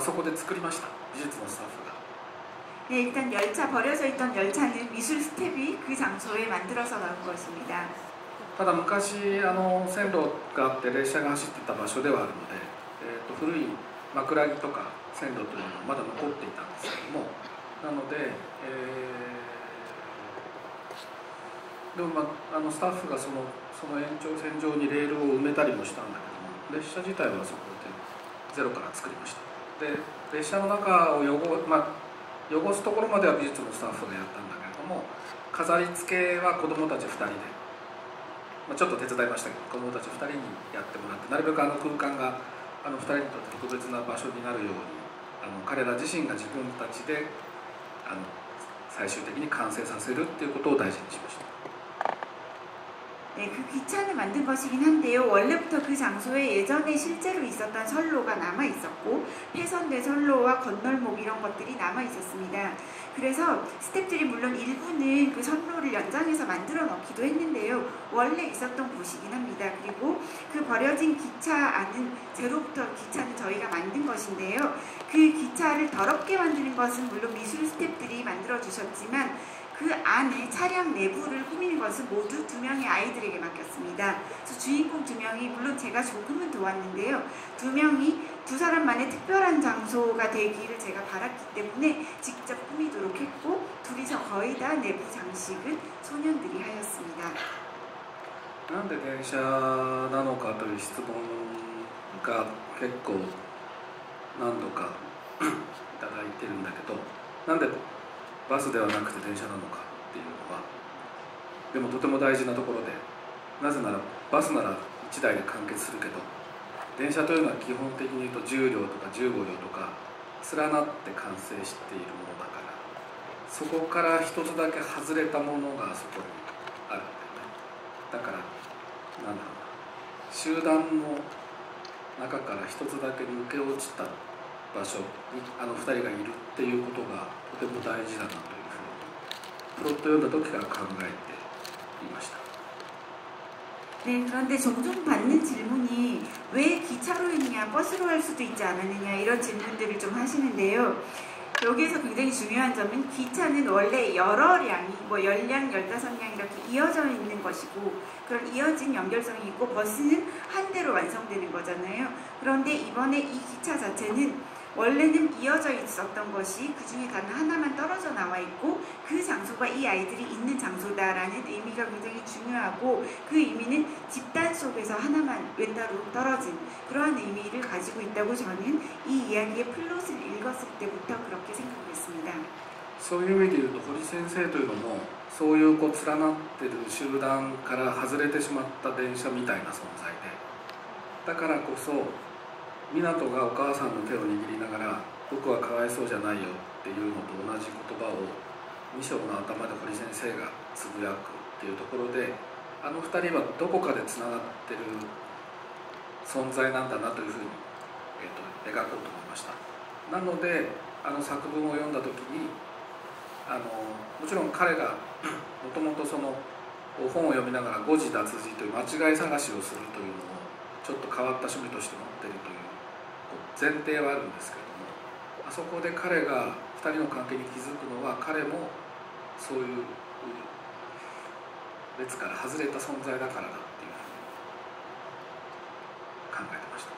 そこで作りました。美術のスタッフが。 네, 일단 열차 버려져 있던 열차는 미술 스텝이 그 장소에 만들어서 나온 것입니다. ただ昔線路があって列車が走っていた場所ではあるので、古い枕木とか線路というのがまだ残っていたんですけども、なので、でも、スタッフがその延長線上にレールを埋めたりもしたんだけども、列車自体はそこでゼロから作りました。で列車の中を汚すところまでは美術のスタッフがやったんだけれども、飾り付けは子どもたち2人で、ちょっと手伝いましたけど、子どもたち2人にやってもらって、なるべく空間が2人にとって特別な場所になるように、彼ら自身が自分たちで最終的に完成させるっていうことを大事にしました。 네, 그 기차를 만든 것이긴 한데요. 원래부터 그 장소에 예전에 실제로 있었던 선로가 남아 있었고 폐선된 선로와 건널목 이런 것들이 남아 있었습니다. 그래서 스태프들이 물론 일부는 그 선로를 연장해서 만들어 놓기도 했는데요. 원래 있었던 곳이긴 합니다. 그리고 그 버려진 기차 안은 제로부터 기차는 저희가 만든 것인데요. 그 기차를 더럽게 만드는 것은 물론 미술 스태프들이 만들어 주셨지만 그 안에 차량 내부를 꾸미는 것은 모두 2명의 아이들에게 맡겼습니다. 그래서 주인공 2명이 물론 제가 조금은 도왔는데요. 2명이 두 사람만의 특별한 장소가 되기를 제가 바랐기 때문에 직접 꾸미도록 했고 둘이서 거의 다 내부 장식은 소년들이 하였습니다. なんで電車なのかという質問が結構何度かいただいてるんだけど、なんでバスではなくて電車なのかっていうのはでもとても大事なところで、なぜならバスなら1台で完結するけど、電車というのは基本的に言うと10両とか15両とか連なって完成しているものだから、そこから一つだけ外れたものがそこにあるんだよね。だからなんだろうな、集団の中から一つだけ抜け落ちた場所に2人がいるっていうことがとても大事だなというふうにプロット読んだ時から考えていました。 네, 그런데 종종 받는 질문이 왜 기차로 했냐, 버스로 할 수도 있지 않았느냐 이런 질문들을 좀 하시는데요. 여기에서 굉장히 중요한 점은 기차는 원래 여러 량이 10량, 15량 이렇게 이어져 있는 것이고 그런 이어진 연결성이 있고 버스는 한 대로 완성되는 거잖아요. 그런데 이번에 이 기차 자체는 원래는 이어져 있었던 것이 그 중에 단 하나만 떨어져 나와 있고 그 장소가 이 아이들이 있는 장소다라는 의미가 굉장히 중요하고 그 의미는 집단 속에서 하나만 왼다로 떨어진 그러한 의미를 가지고 있다고 저는 이 이야기의 플롯을 읽었을 때부터 그렇게 생각했습니다. そういう意味で言うと堀先生というのもそういう連なってる集団から外れてしまった電車みたいな存在で、だからこそ湊がお母さんの手を握りながら僕はかわいそうじゃないよっていうのと同じ言葉を2章の頭で堀先生がつぶやくっていうところで、2人はどこかでつながってる存在なんだなというふうに、描こうと思いました。なので作文を読んだ時にもちろん彼がもともとその本を読みながら誤字脱字という間違い探しをするというのをちょっと変わった趣味として持っているという前提はあるんですけれども、あそこで彼が2人の関係に気づくのは彼もそういう列から外れた存在だからだっていうふうに考えてました。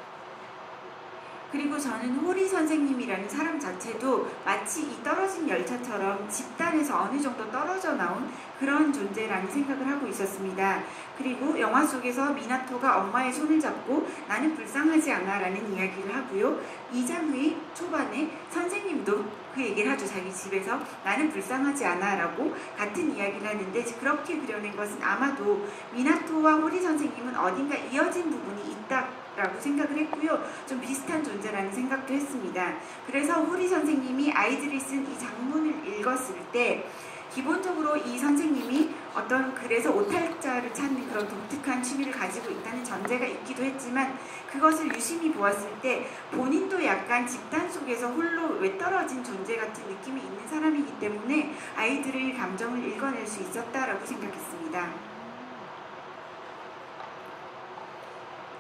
그리고 저는 호리 선생님이라는 사람 자체도 마치 이 떨어진 열차처럼 집단에서 어느 정도 떨어져 나온 그런 존재라는 생각을 하고 있었습니다. 그리고 영화 속에서 미나토가 엄마의 손을 잡고 나는 불쌍하지 않아 라는 이야기를 하고요. 2장의 초반에 선생님도 그 얘기를 하죠. 자기 집에서 나는 불쌍하지 않아 라고 같은 이야기를 하는데 그렇게 그려낸 것은 아마도 미나토와 호리 선생님은 어딘가 이어진 부분이 있다 라고 생각을 했고요. 좀 비슷한 존재라는 생각도 했습니다. 그래서 호리 선생님이 아이들이 쓴 이 장문을 읽었을 때 기본적으로 이 선생님이 어떤 글에서 오탈자를 찾는 그런 독특한 취미를 가지고 있다는 전제가 있기도 했지만 그것을 유심히 보았을 때 본인도 약간 집단 속에서 홀로 외떨어진 존재 같은 느낌이 있는 사람이기 때문에 아이들의 감정을 읽어낼 수 있었다라고 생각했습니다.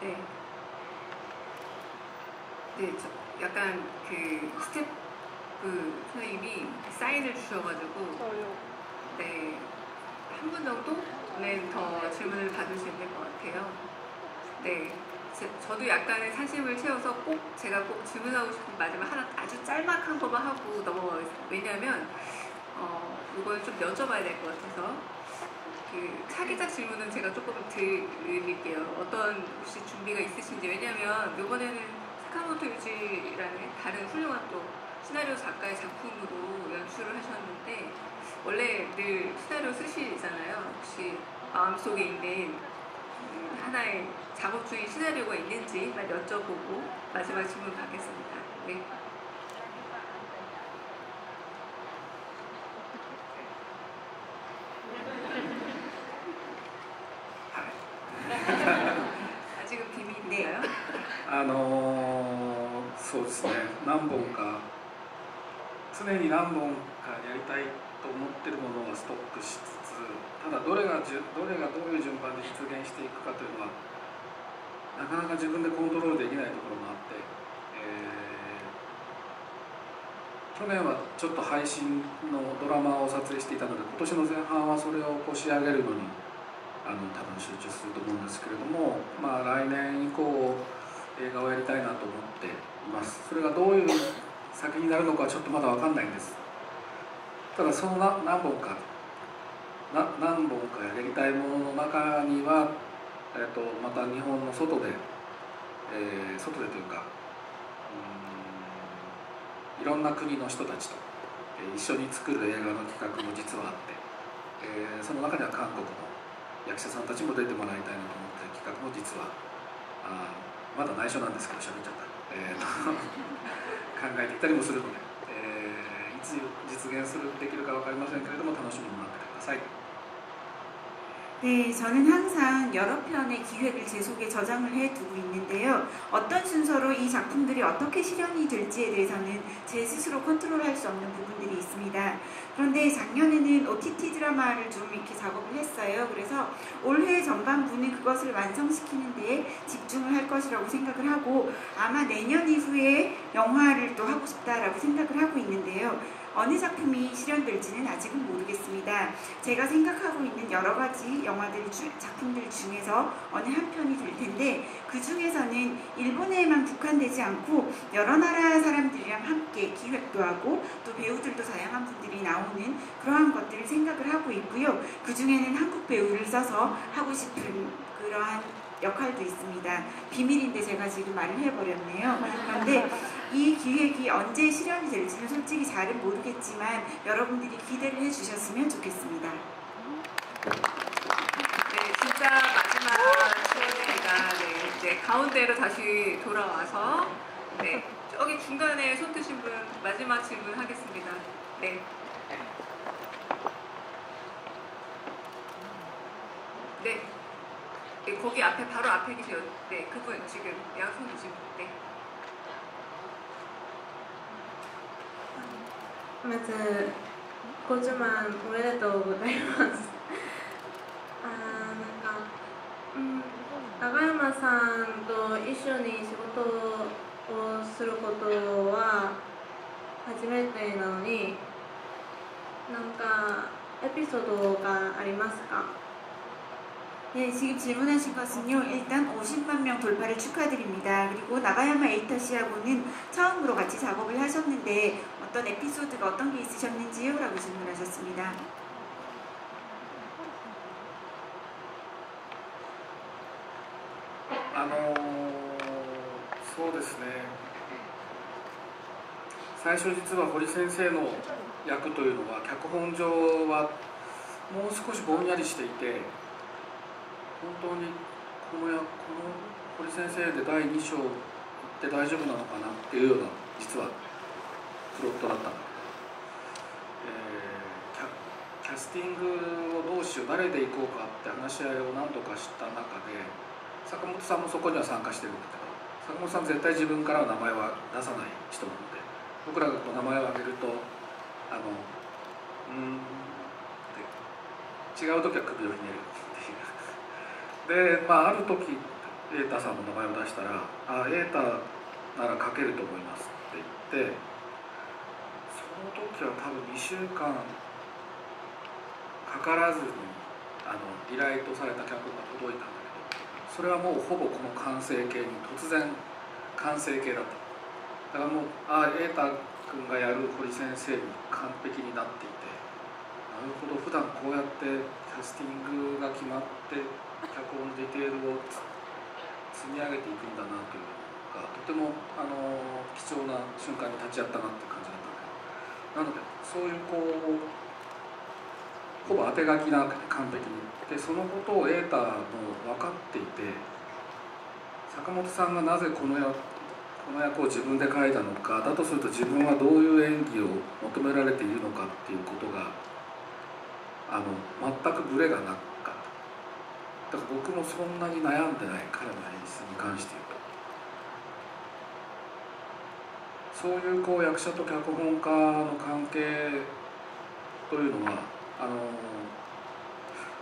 네. 네, 약간 그 스태프 선생님이 사인을 주셔가지고 네, 한 분 정도는 더 질문을 받을 수 있는 것 같아요. 네, 저도 약간의 사심을 채워서 제가 꼭 질문하고 싶은 마지막 하나 아주 짤막한 것만 하고 넘어가겠습니다. 왜냐하면 이걸 좀 여쭤봐야 될 것 같아서 그 차기작 질문은 제가 조금 드릴게요. 어떤 혹시 준비가 있으신지. 왜냐하면 이번에는 사카모토 유지라는 다른 훌륭한 또 시나리오 작가의 작품으로 연출을 하셨는데 원래 늘 시나리오 쓰시잖아요. 혹시 마음속에 있는 하나의 작업 중인 시나리오가 있는지만 여쭤보고 마지막 질문 받겠습니다. 네. 아직은 비밀인가요? そうですね、何本か常に何本かやりたいと思ってるものはストックしつつ、ただどれがどういう順番で実現していくかというのはなかなか自分でコントロールできないところもあって、去年はちょっと配信のドラマを撮影していたので、今年の前半はそれをこう仕上げるのに多分集中すると思うんですけれども、まあ、来年以降映画をやりたいなと思っています。それがどういう作品になるのかはちょっとまだ分かんないんです。ただその何本かやりたいものの中には、また日本の外でというかいろんな国の人たちと一緒に作る映画の企画も実はあって、その中には韓国の役者さんたちも出てもらいたいなと思っている企画も実はまだ内緒なんですけど喋っちゃった、考えていたりもするので、いつ実現できるか分かりませんけれども楽しみに待っててください。 네, 저는 항상 여러 편의 기획을 제 속에 저장을 해두고 있는데요. 어떤 순서로 이 작품들이 어떻게 실현이 될지에 대해서는 제 스스로 컨트롤할 수 없는 부분들이 있습니다. 그런데 작년에는 OTT 드라마를 좀 이렇게 작업을 했어요. 그래서 올해 전반부는 그것을 완성시키는 데에 집중을 할 것이라고 생각을 하고 아마 내년 이후에 영화를 또 하고 싶다라고 생각을 하고 있는데요. 어느 작품이 실현될지는 아직은 모르겠습니다. 제가 생각하고 있는 여러 가지 작품들 중에서 어느 한 편이 될 텐데 그 중에서는 일본에만 국한되지 않고 여러 나라 사람들이랑 함께 기획도 하고 또 배우들도 다양한 분들이 나오는 그러한 것들을 생각을 하고 있고요. 그 중에는 한국 배우를 써서 하고 싶은 그러한 역할도 있습니다. 비밀인데 제가 지금 말을 해버렸네요. 그런데 이 기획이 언제 실현이 될지는 솔직히 잘은 모르겠지만 여러분들이 기대를 해주셨으면 좋겠습니다. 네, 진짜 마지막 시간입니다. 네, 이제 가운데로 다시 돌아와서 네, 저기 중간에 손 드신 분 마지막 질문 하겠습니다. 네. 네. 네, 거기 앞에 바로 앞에 계세요. 네, 그분 지금 양손 드신 분. 네. まず50万おめでとうございます。長山さんと一緒に仕事をすることは初めてなのに、なんかエピソードがありますか？ 네, 지금 질문하신 것은요. 일단 50만 명 돌파를 축하드립니다. 그리고 나가야마 에이타 씨하고는 처음으로 같이 작업을 하셨는데 어떤 에피소드가 어떤 게 있으셨는지요? 라고 질문하셨습니다. そうですね、最初実は堀先生の役というのは脚本上はもう少しぼんやりしていて、本当にこの堀先生で第2章行って大丈夫なのかなっていうような実はプロットだったんだけど、キャスティングをどうしよう、誰で行こうかって話し合いを何度かした中で坂本さんもそこには参加してるんだけど、坂本さん絶対自分からは名前は出さない人なので、僕らがこう名前を挙げるとって違う時は首をひねるっていうで、ある時瑛太さんの名前を出したら「あ、瑛太なら書けると思いますって言って、その時は多分2週間かからずに依頼とされた脚本が届いたんだけど、それはもうほぼこの完成形に突然完成形だった。だからもう瑛太君がやる堀先生に完璧になっていて、なるほど普段こうやってキャスティングが決まって脚本のディテールを積み上げていくんだなというのがとても貴重な瞬間に立ち会ったなっていう感じだったんだけど、なのでそういうほぼ当て書きなわけで完璧に。でそのことを瑛太も分かっていて、坂本さんがなぜこの役を自分で書いたのか、だとすると自分はどういう演技を求められているのかっていうことが全くブレがなかった。だから僕もそんなに悩んでない、彼の演出に関して言うと。そういう役者と脚本家の関係というのは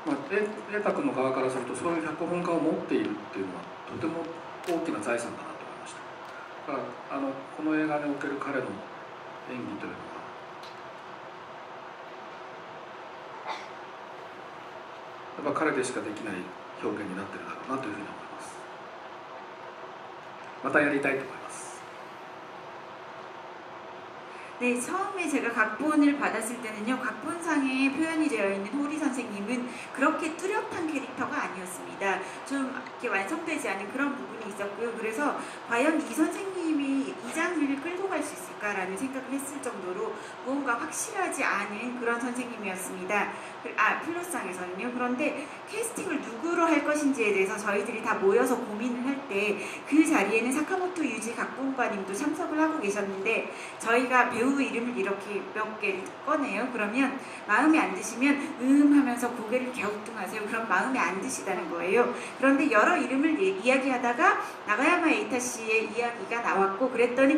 瑛太君の側からするとそういう脚本家を持っているっていうのはとても大きな財産だなと思いました。だからこの映画における彼の演技というのはやっぱ彼でしかできない表現になってるだろうなというふうに思います。またやりたいと思います。 네, 처음에 제가 각본을 받았을 때는요, 각본상에 표현이 되어 있는 호리 선생님은 그렇게 뚜렷한 캐릭터가 아니었습니다. 좀 이렇게 완성되지 않은 그런 부분이 있었고요. 그래서 과연 이 선생님이 이 장르를 끌고 갈 수 있을까라는 생각을 했을 정도로 무언가 확실하지 않은 그런 선생님이었습니다. 플롯상에서는요. 그런데 캐스팅을 누구로 할 것인지에 대해서 저희들이 다 모여서 고민을 할 때 그 자리에는 사카모토 유지 각본가님도 참석을 하고 계셨는데, 저희가 배우 이름을 이렇게 몇 개를 꺼내요. 그러면 마음에 안 드시면 하면서 고개를 갸우뚱하세요. 그럼 마음에 안 드시다는 거예요. 그런데 여러 이름을 이야기하다가 나가야마 에이타 씨의 이야기가 나왔고, 그랬더니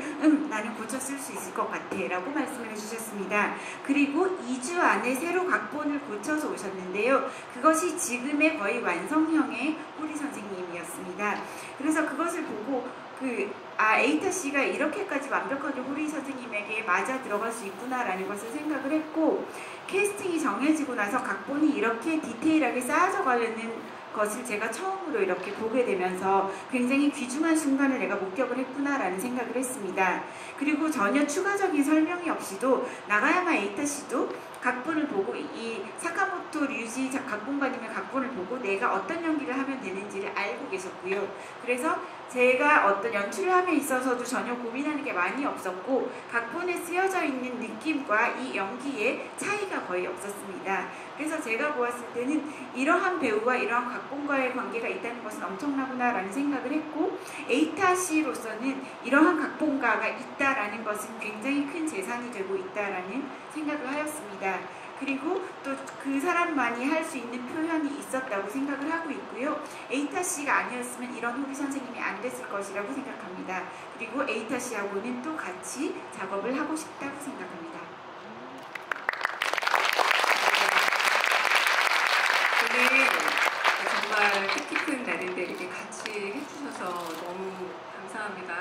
나는 고쳐 쓸 수 있을 것 같아 라고 말씀을 해주셨습니다. 그리고 2주 안에 새로 각본을 고쳐서 오셨는데요. 그것이 지금의 거의 완성형의 호리 선생님이었습니다. 그래서 그것을 보고 에이타 씨가 이렇게까지 완벽하게 호리 선생님에게 맞아 들어갈 수 있구나라는 것을 생각을 했고, 캐스팅이 정해지고 나서 각본이 이렇게 디테일하게 쌓아져 가려는 것을 제가 처음으로 이렇게 보게 되면서 굉장히 귀중한 순간을 내가 목격을 했구나라는 생각을 했습니다. 그리고 전혀 추가적인 설명이 없이도 나가야마 에이타 씨도 각본을 보고 이 사카모토 류지 각본가님의 각본을 보고 내가 어떤 연기를 하면 되는지를 알고 계셨고요. 그래서 제가 어떤 연출을 함에 있어서도 전혀 고민하는 게 많이 없었고, 각본에 쓰여져 있는 느낌과 이 연기의 차이가 거의 없었습니다. 그래서 제가 보았을 때는 이러한 배우와 이러한 각본과의 관계가 있다는 것은 엄청나구나라는 생각을 했고, 에이타 씨로서는 이러한 각본가가 있다라는 것은 굉장히 큰 재산이 되고 있다라는 생각을 하였습니다. 그리고 또 그 사람만이 할 수 있는 표현이 있었다고 생각을 하고 있고요. 에이타 씨가 아니었으면 이런 호리 선생님이 안 됐을 것이라고 생각합니다. 그리고 에이타 씨하고는 또 같이 작업을 하고 싶다고 생각합니다. 오늘 정말 뜻깊은 날인데 이렇게 같이 해주셔서 너무 감사합니다.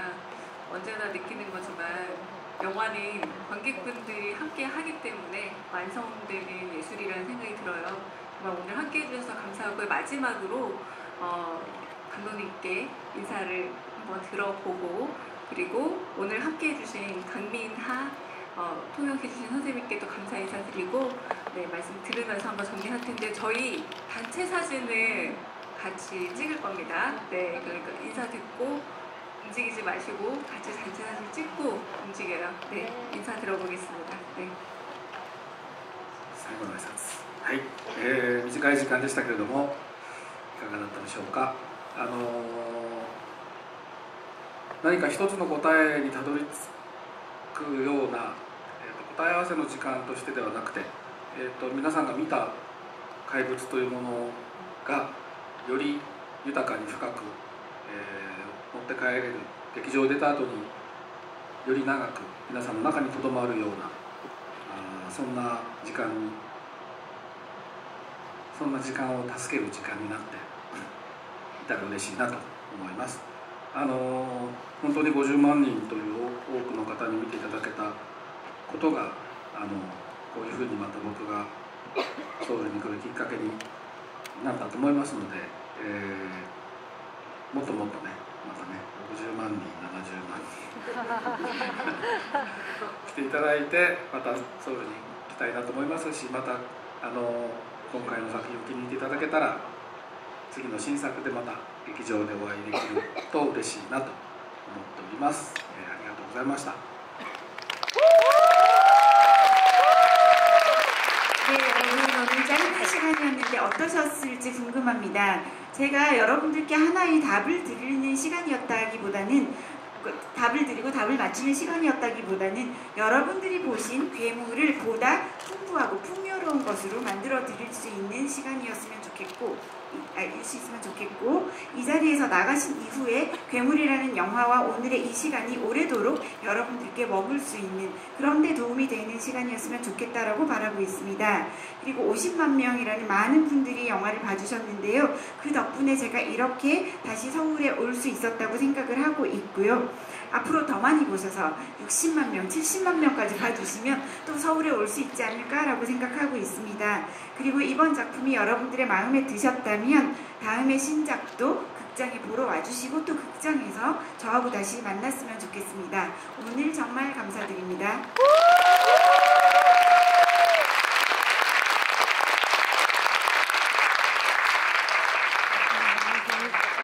언제나 느끼는 거지만 영화는 관객분들이 함께 하기 때문에 완성되는 예술이라는 생각이 들어요. 정말 오늘 함께 해주셔서 감사하고, 마지막으로 감독님께 인사를 한번 들어보고, 그리고 오늘 함께 해주신 강민하 통역해주신 선생님께 또 감사 인사드리고, 네, 말씀 들으면서 한번 정리할 텐데, 저희 단체 사진을 같이 찍을 겁니다. 네, 그러니까 인사 듣고 움직이지 마시고 같이 단체 사진 찍고 움직여요. 네, 인사 들어보겠습니다. 네. 最後の挨拶。はい、短い時間でしたけれどもいかがだったでしょうか。何か一つの答えにたどり着くような、答え合わせの時間としてではなくて、皆さんが見た怪物というものがより豊かに深く、持って帰れる、劇場を出た後により長く皆さんの中にとどまるような、そんな時間を助ける時間になっていたら嬉しいなと思います。本当に50万人という多くの方に見ていただけたことがこういうふうにまた僕がソウルに来るきっかけになったと思いますので、もっともっとね、またね、60万人、70万人来ていただいて、またソウルに来たいなと思いますし、また今回の作品を気に入っていただけたら、次の新作でまた劇場でお会いできると嬉しいなと思っております。ありがとうございました。 네, 오늘 짧은 시간이었는데 어떠셨을지 궁금합니다. 제가 여러분들께 하나의 답을 드리는 시간이었다기보다는 답을 드리고 답을 맞추는 시간이었다기보다는 여러분들이 보신 괴물을 보다 풍부하고 풍요로운 것으로 만들어 드릴 수 있는 시간이었으면 좋겠고 이 자리에서 나가신 이후에 괴물이라는 영화와 오늘의 이 시간이 오래도록 여러분들께 머물 수 있는 그런 데 도움이 되는 시간이었으면 좋겠다라고 바라고 있습니다. 그리고 50만 명이라는 많은 분들이 영화를 봐주셨는데요. 그 덕분에 제가 이렇게 다시 서울에 올 수 있었다고 생각을 하고 있고요. 앞으로 더 많이 보셔서 60만 명, 70만 명까지 봐주시면 또 서울에 올 수 있지 않을까라고 생각하고 있습니다. 그리고 이번 작품이 여러분들의 마음에 드셨다면 다음에 신작도 극장에 보러 와주시고 또 극장에서 저하고 다시 만났으면 좋겠습니다. 오늘 정말 감사드립니다.